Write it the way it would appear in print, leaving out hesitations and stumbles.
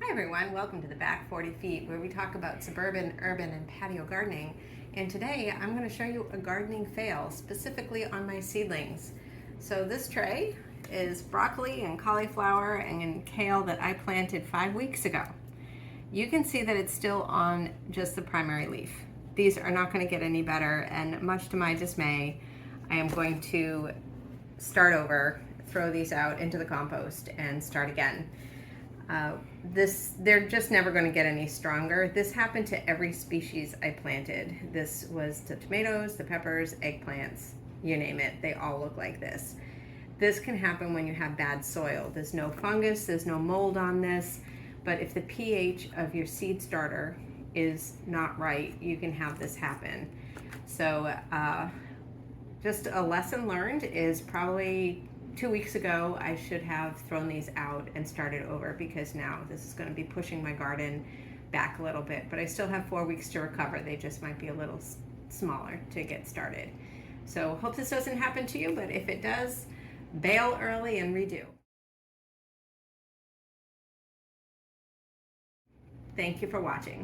Hi everyone, welcome to the Back 40 Feet where we talk about suburban, urban, and patio gardening. And today I'm going to show you a gardening fail specifically on my seedlings. So this tray is broccoli and cauliflower and kale that I planted 5 weeks ago. You can see that it's still on just the primary leaf. These are not going to get any better, and much to my dismay, I am going to start over, throw these out into the compost and start again. They're just never going to get any stronger. This happened to every species I planted. This was the tomatoes, the peppers, eggplants, you name it. They all look like this. This can happen when you have bad soil. There's no fungus, there's no mold on this, but if the pH of your seed starter is not right, you can have this happen. So just a lesson learned is probably 2 weeks ago, I should have thrown these out and started over, because now this is going to be pushing my garden back a little bit. But I still have 4 weeks to recover. They just might be a little smaller to get started. So hope this doesn't happen to you, but if it does, bail early and redo. Thank you for watching.